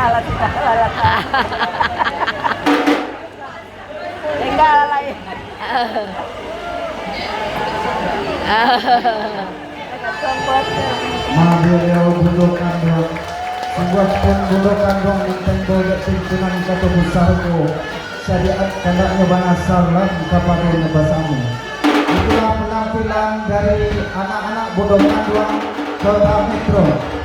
lalat. Tinggal lain. Mabiyao Bundo kanduang. Sebuah pun Bundo kanduang yang tembol dan simpunan satu besar ko. Syariat kandaknya banasar lah kepada nebasamu. Itulah penampilan dari anak-anak Bundo kanduang Kota Metro.